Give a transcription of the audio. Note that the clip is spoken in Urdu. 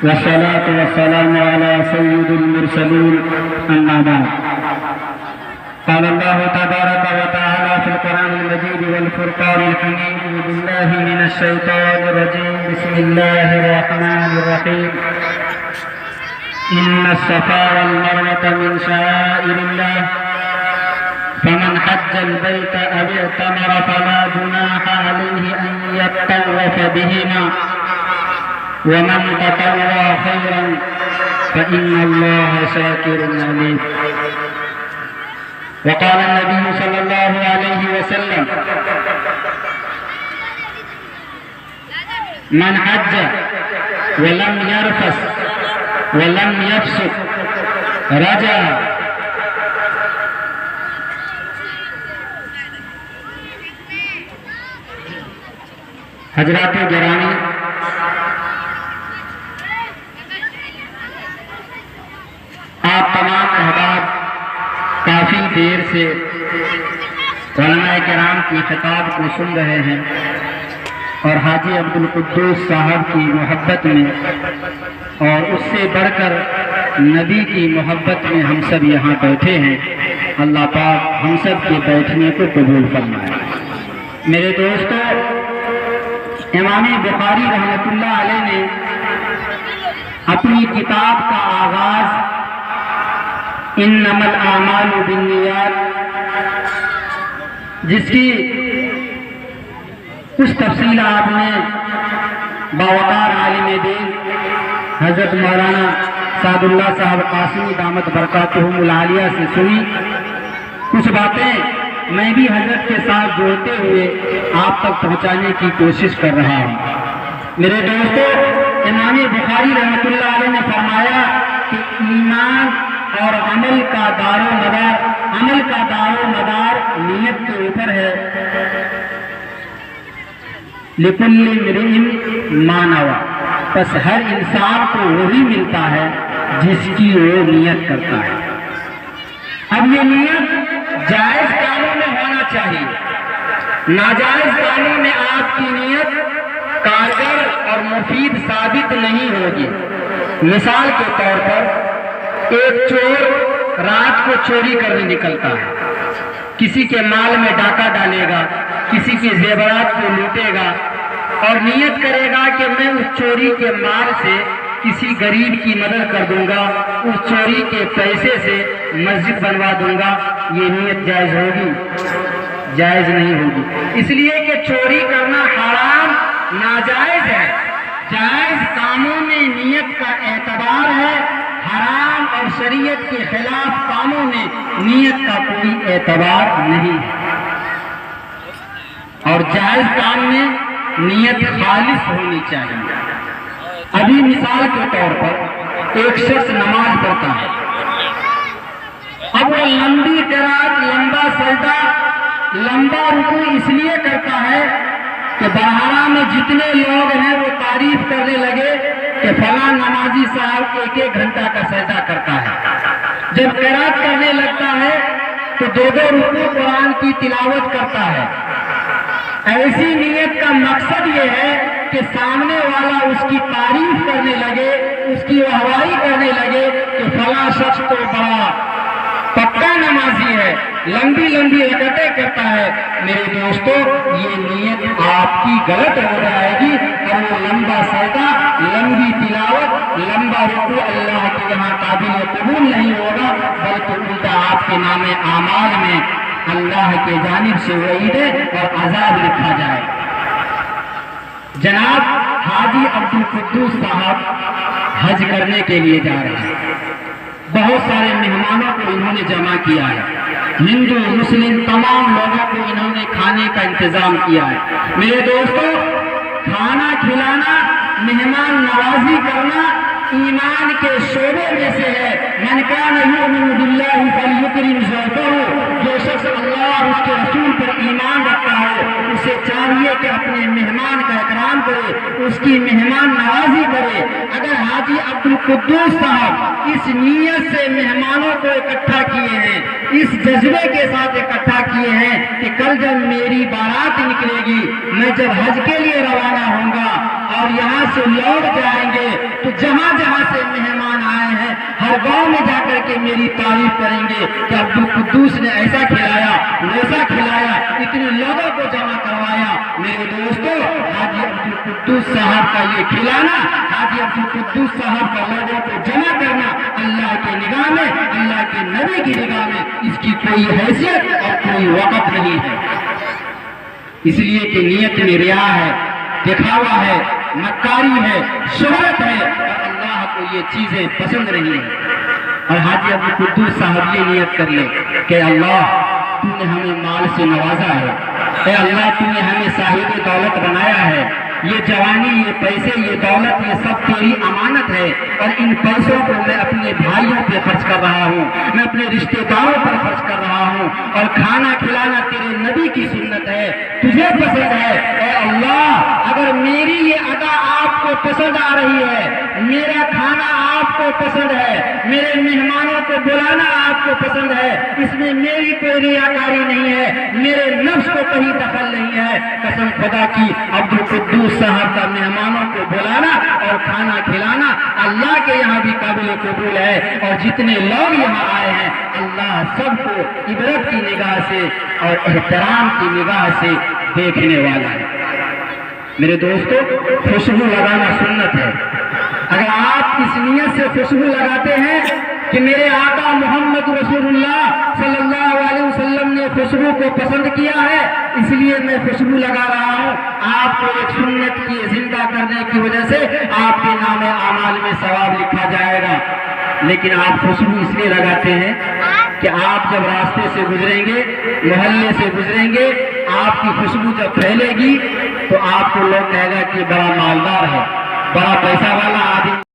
والصلاة والسلام على سيد المرسلين أما بعد. قال الله تبارك وتعالى في القرآن المجيد والفرقان الحميد: بالله من الشيطان الرجيم. بسم الله الرحمن الرحيم. إن الصفا والمروة من شعائر الله فمن حج البيت أو اعتمر فلا جناح عليه أن يطوف بهما ومن تطوع خيرا فإن الله شاكر عليم. وقال النبي صلى الله عليه وسلم: من حج ولم يرفث ولم يفسق رجع حضرات گرامی، آپ تمام احباب کافی دیر سے علماء کرام کی خطاب کو سن رہے ہیں اور حاجی عبدالقدوس صاحب کی محبت میں اور اس سے بڑھ کر نبی کی محبت میں ہم سب یہاں بیٹھے ہیں. اللہ پاک ہم سب کے بیٹھنے کو قبول فرمائے. میرے دوستو، امام بخاری رحمۃ اللہ علیہ نے اپنی کتاب کا آغاز انما الاعمال بالنیات، جس کی کچھ تفصیلات میں باوقار عالم دین حضرت مولانا سعد اللہ صاحب قاسمی دامت برکاتہم العالیہ سے سنی. کچھ باتیں میں بھی حضرت کے ساتھ جوڑتے ہوئے آپ تک پہنچانے کی کوشش کر رہا ہوں. میرے دوستو، امام بخاری رحمۃ اللہ علیہ نے فرمایا کہ ایمان اور عمل کا دار و مدار نیت کے اوپر ہے. لِكُلِّ امْرِئٍ مَا نَوَىٰ، بس ہر انسان کو وہی ملتا ہے جس کی وہ نیت کرتا ہے. اب یہ نیت جائز کاموں میں ہونا چاہیے. ناجائز کاموں میں آپ کی نیت کارگر اور مفید ثابت نہیں ہوگی. مثال کے طور پر ایک چور رات کو چوری کرنے نکلتا ہے، کسی کے مال میں ڈاکہ ڈالے گا، کسی کے زیورات کو لوٹے گا اور نیت کرے گا کہ میں اس چوری کے مال سے کسی غریب کی مدد کر دوں گا، اس چوری کے پیسے سے مسجد بنوا دوں گا. یہ نیت جائز ہوگی؟ جائز نہیں ہوگی، اس لیے کہ چوری کرنا حرام ناجائز ہے. جائز کاموں میں نیت کا اعتبار ہے، حرام اور شریعت کے خلاف کاموں میں نیت کا کوئی اعتبار نہیں ہے. اور جائز کام میں نیت خالص ہونی چاہیے. ابھی مثال کے طور پر ایک شخص نماز پڑھتا ہے، اب وہ لمبی قرات، لمبا سجدہ، لمبا رکوع اس لیے کرتا ہے کہ بارہا میں جتنے لوگ ہیں وہ تعریف کرنے لگے کہ فلاں نمازی صاحب ایک ایک گھنٹہ کا سجدہ کرتا ہے. جب قرات کرنے لگتا ہے تو دو رکوع قرآن کی تلاوت کرتا ہے. ایسی نیت کا مقصد یہ ہے کہ سامنے والا اس کی تعریف کرنے لگے، اس کی واہواہی کرنے لگے کہ فلاں شخص تو بڑا پکا نمازی ہے، لمبی رکعتیں کرتا ہے. میرے دوستو، یہ نیت آپ کی غلط ہو جائے گی اور وہ لمبا سجدہ، لمبی تلاوت، لمبا رکوع اللہ کے یہاں قابل قبول نہیں ہوگا، بلکہ الٹا آپ کے نام اعمال میں اللہ کے جانب سے وعید اور عذاب لکھا جائے. جناب حاجی عبدالقدوس صاحب حج کرنے کے لیے جا رہے ہیں. بہت سارے مہمانوں کو انہوں نے جمع کیا ہے، ہندو مسلم تمام لوگوں کو انہوں نے کھانے کا انتظام کیا ہے. میرے دوستو، کھانا کھلانا، مہمان نوازی کرنا ایمان کے شعبے میں سے ہے. من کان یؤمن باللہ فلیکرم ضیفہ، جو شخص اللہ اور اس کے رسول پر ایمان رکھتا ہے اسے چاہیے کہ اپنے مہمان کا اکرام کرے، اس کی مہمان نوازی کرے. اگر حاجی عبدالقدوس صاحب اس نیت سے مہمانوں کو اکٹھا کیے ہیں، اس جذبے کے ساتھ اکٹھا کیے ہیں کہ کل جب میری بارات نکلے گی، میں جب حج کے لیے روانہ ہوں گا اور اور یہاں سے لوٹ جائیں گے تو جہاں جہاں سے مہمان آئے ہیں ہر گاؤں میں جا کر کے میری تعریف کریں گے کہ عبد القدوس نے ایسا کھلایا ویسا کھلایا، اتنے لوگوں کو جمع کروایا۔ میرے دوستو، حاجی عبد القدوس صاحب کا یہ کھلانا، حاجی عبد القدوس صاحب کا لوگوں کو جمع کرنا اللہ کے نگاہ میں، اللہ کے نبی کی نگاہ میں اس کی کوئی حیثیت اور کوئی وقت نہیں ہے، اس لیے کہ نیت میں ریا ہے، دکھاوا ہے، مکاری ہے، شہرت ہے، اور اللہ کو یہ چیزیں پسند نہیں ہیں۔ اور حاجی عبد القدوس صاحب یہ نیت کر لے کہ اللہ تو نے ہمیں مال سے نوازا ہے، اے اللہ تو نے ہمیں صاحب دولت بنایا ہے، یہ جوانی، یہ پیسے، یہ دولت، یہ سب تیری امانت ہے، اور ان پیسوں کو میں اپنے بھائیوں پہ خرچ کر رہا ہوں، میں اپنے رشتہ داروں پر خرچ کر رہا ہوں، اور کھانا کھلانا تیرے نبی کی سنت ہے، تجھے پسند ہے۔ اے اللہ، اگر میری یہ ادا آپ کو پسند آ رہی ہے، میرا کھانا آپ کو پسند ہے، میرے مہمانوں کو بلانا آپ کو پسند ہے، اس میں میری کوئی ریاکاری نہیں ہے، میرے نفس کو کہیں دخل نہیں ہے، قسم خدا کی عبد القدوس صاحب کا مہمانوں کو بلانا اور کھانا کھلانا اللہ کے یہاں بھی قابل قبول ہے، اور جتنے لوگ یہاں آئے ہیں اللہ سب کو عبرت کی نگاہ سے اور احترام کی نگاہ سے دیکھنے والا ہے۔ میرے دوستو، خوشبو لگانا سنت ہے۔ اگر آپ اس نیت سے خوشبو لگاتے ہیں کہ میرے آقا محمد رسول اللہ صلی اللہ علیہ وسلم نے خوشبو کو پسند کیا ہے اس لیے میں خوشبو لگا رہا ہوں، آپ کو ایک سنت کی زندہ کرنے کی وجہ سے آپ کے نام اعمال میں ثواب لکھا جائے گا۔ لیکن آپ خوشبو اس لیے لگاتے ہیں کہ آپ جب راستے سے گزریں گے، محلے سے گزریں گے، آپ کی خوشبو جب پھیلے گی تو آپ کو لوگ کہے گا کہ بڑا مالدار ہے، بڑا پیسہ والا آدمی